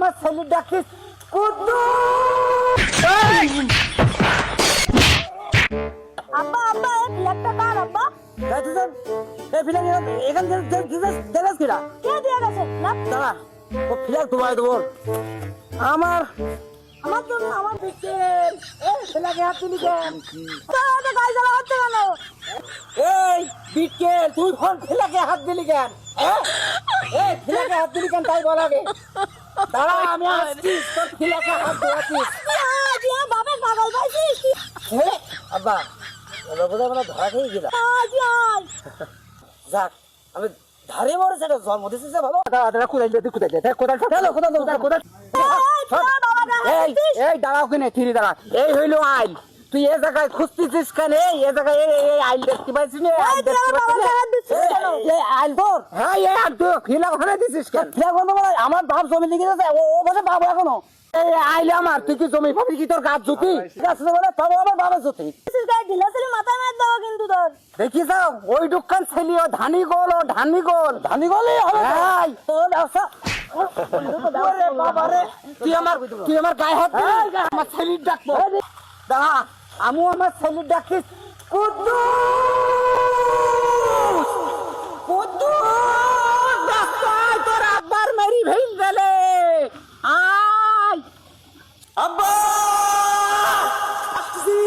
আমার ছেলে ডাকিস আব্বা আব্বা এই ফ্ল্যাগটা কার আব্বা? এখান দেখাস কিনা কে দিয়ে গেছে ফ্ল্যাগ? দাঁড়া ও ফ্ল্যাগ তোমায় দেবো আমার আমার জন্য আমার বিকেল এই ফ্ল্যাগে হাত দিলি কেন তো গাড়ি চালা হচ্ছে কেন? এই বিকেল তুই ফোন ফ্ল্যাগে হাত দিলি কেন এই ফ্ল্যাগে হাত দিলি কেন তাই বল আগে দাঁড়া আমি আসছি তোর ফ্ল্যাগে হাত দেওয়াছিস জিয়া বাবা পাগল পাইছিস? আব্বা এবার বোধহয় আমরা ধরা খেয়ে গেলাম জিয়া যাক আমি ধারে মরে সেটা জন্ম দিয়েছিস ভালো কোথায় কোথায় কোথায় এই এই দাঁড়াও কিনে থিরি দাঁড়া এই হইলো আইল তুই এ জায়গায় খুঁজতেছিস কেন এই জায়গায় এই আইল দেখতে পাইছিস না আইল দেখতে পাইছিস এই আইল তোর হ্যাঁ এই আইল তো ফিলা ওখানে দিছিস কেন ফিলা কোন আমার বাপ জমি লিখে দিয়েছে ও বলে বাবা এখনো এই আইল আমার তুই কি জমি পাবি কি তোর গাছ জুতি গাছ বলে তবে আমার বাবা জুতি গাড়ি ঢিলাসের মাথায় মার দাও কিন্তু তোর দেখি যাও ওই দোকান ছেলিও ধানি গোল গলে হবে ভাই তোর আসা ওরে বাবা রে তুই আমার গায়ে হাত দিলি আমার ছেলির ডাকবো দাঁড়া আমু আমার ছেলির ডাকিস কুদ্দুস রাস্তায় তোর আব্বার মেরি ভেঙ গেলে আয় আব্বা আসছি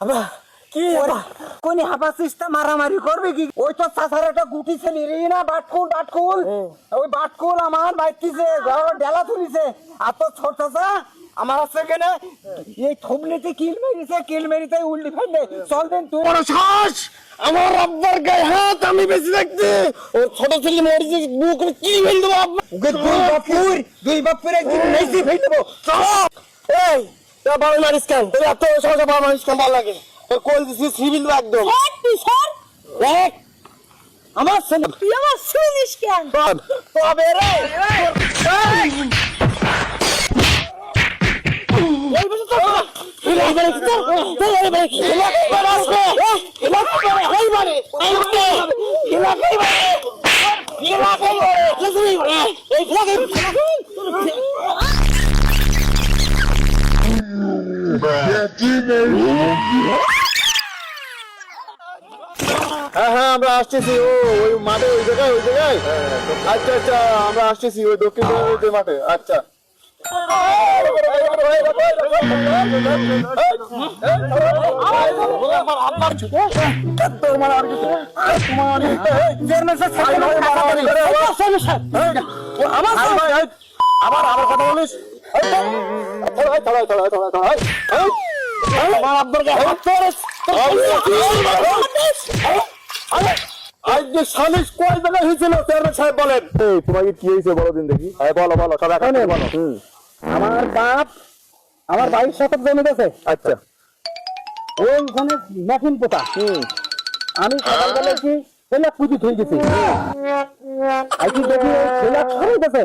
আব্বা কি কোনি হাবাসিস তা মারামারি করবে কি ওই তো চাচার একটা গুটি ছেলে রে না বাটকুল ওই বাটকুল আমার বাইতিছে ঘর ডেলা তুলিছে আর তো ছোট চাচা আমার আছে কেন এই থমলেতে কিল মেরিতে উল্টি ফেললে চল দেন তুই বড় শ্বাস আমার আব্বার গায়ে হাত আমি বেশি দেখতে ও ছোট ছেলে মরিছে বুক কি ফেল দেবো ওকে দুই বাপুর একদিন নেই ফেল দেবো এই তো বাবা মারিস কেন তুই এত সহজে বাবা মারিস কেন ভালো লাগে কোল দিছি সিভিল একদম স্যার দেখ আমার ছেলে তুই আমার শুনিস কেন? তবে রে হ্যাঁ আমরা আসতেছি ওই মাঠে ওই জায়গায় আচ্ছা আচ্ছা আমরা আসতেছি ওই দক্ষিণ যে মাঠে আচ্ছা আবার কথা বলিস আমার আব্বার গায়ে হাত আজ যে সালিশ কয় জায়গায় হয়েছিল চেয়ারম্যান সাহেব বলেন তোমাকে কি হয়েছে বলো দিন দেখি বলো সব এখানে বলো আমার বাপ আমার 22 শতক জমি আছে আচ্ছা ওইখানে মেশিন পোতা আমি সকালবেলা কি ছেলে পুঁজি থই গেছি আইছি দেখি ছেলে ছড়াই গেছে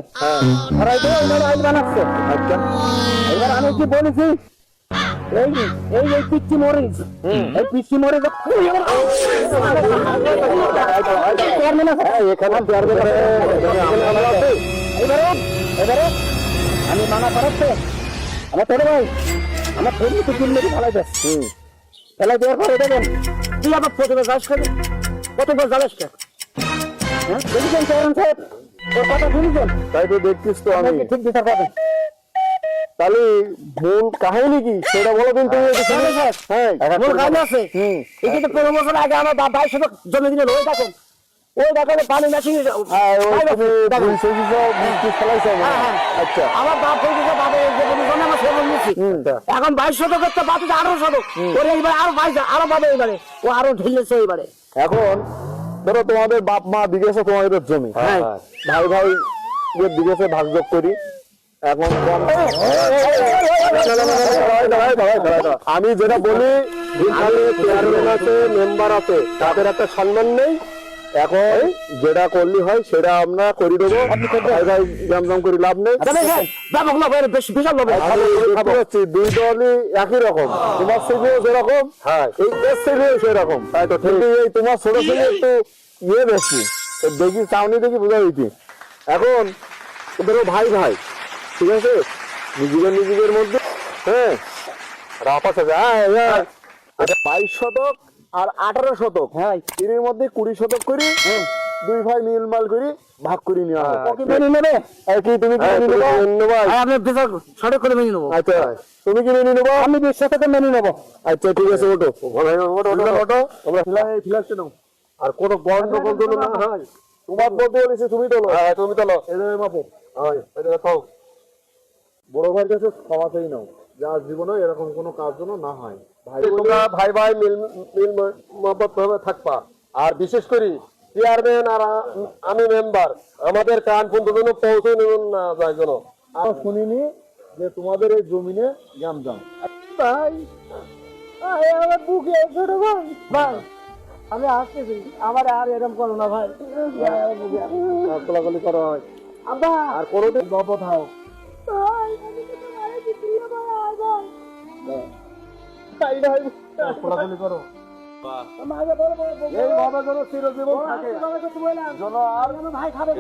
ছড়াই দিয়ে এবার আইল বানাচ্ছে আচ্ছা এবার আমি কি বলেছি এই এই এই পিচ্ছি মরিচ এই পিচ্ছি মরিচ চেয়ারম্যান আছে এখানে চেয়ারম্যান এবারে আমি মানা করাচ্ছে আমার ছোট ভাই আমার ফেরি তো কিনলে ভালো যাস ফেলা দেওয়ার পরে দেবেন তুই আবার প্রতিভা যাস খাবে কতবার জ্বালাস কে হ্যাঁ দেখেছেন চেয়ারম্যান সাহেব ওর কথা শুনেছেন তাই তো দেখছিস তো আমি ঠিক বিচার পাবেন তাহলে মূল কাহিনী কি সেটা বলো দিন তুমি হ্যাঁ মূল কাহিনী আছে এই কিন্তু 15 বছর আগে আমার বাবা 22 শতক জমি দিলেন ওই দেখেন পানি মেশিন আচ্ছা আমার বাপ আমার সেবন নিয়েছি এখন 22 শতক একটা বাপ 18 শতক ওর এইবার আরো 22 আরো পাবে এবারে ও আরো ঢেলেছে এবারে এখন ধরো তোমাদের বাপ মা বিঘেছে তোমাদের জমি হ্যাঁ ভাই ভাই বিঘেছে ভাগযোগ করি এখন আমি যেটা বলি চেয়ারম্যান আছে মেম্বার আছে তাদের একটা সম্মান নেই এখন যেটা করলি হয় সেটা আমরা করি দেবো জামজাম করি লাভ নেই দুই দলই একই রকম তোমার ছেলেও যেরকম এই দেশ ছেলেও সেরকম তাই তো ঠিক এই তোমার ছোট ছেলে একটু ইয়ে বেশি দেখি চাউনি দেখি বোঝা হইতি এখন ধরো ভাই ভাই ঠিক আছে, নিজেদের মধ্যে। হ্যাঁ, আর আপস আছে। আচ্ছা, 22 শতক আর 18 শতক, হ্যাঁ এর মধ্যে 20 শতক করি, দুই ভাই মিলমাল করি, ভাগ করে নেওয়া হবে। ও কি মেনে নেবে? কি তুমি কি মেনে নেবা? আপনি বিচার সঠিক করে মেনে নেবো। আচ্ছা, তুমি কি মেনে নেবো? আমি 20 শতকে মেনে নেবো। আচ্ছা ঠিক আছে, ওটো ওটো, তোমরা ফিলাসে নাও। আর কোনো গন্ডগোল যেন না হয়। তোমার বলতে বলেছি, তুমি তোলো। হ্যাঁ তুমি তোলো। এদের মাপো। হ্যাঁ এদের খাও। বড় ভাইয়ের কাছে ক্ষমা চাই নাও, যা জীবনে এরকম কোনো কাজ যেন না হয়। ভাই তোমরা ভাই ভাই মিল মহব্বত ভাবে থাকবা। আর বিশেষ করে চেয়ারম্যান আর আমি মেম্বার, আমাদের কান পর্যন্ত যেন পৌঁছে না যায় যেন। আর শুনিনি যে তোমাদের এই জমিনে জাম ভাই আমার বুকে ছোট ভাই, ভাই আমি আসতেছি, আমার আর এরকম করো না ভাই। কোলাগুলি করা হয়। আব্বা আর কোনোদিন গপত হাও। ভাই আমি তো তোমারে দিছিলাম ভাই ভাই ভাই কোলাগুলি করো। আমার বড় বড় এই ভাবে যেন চিরজীবন থাকে, তোমাকে তো বললাম যেন আর ভাই খাবে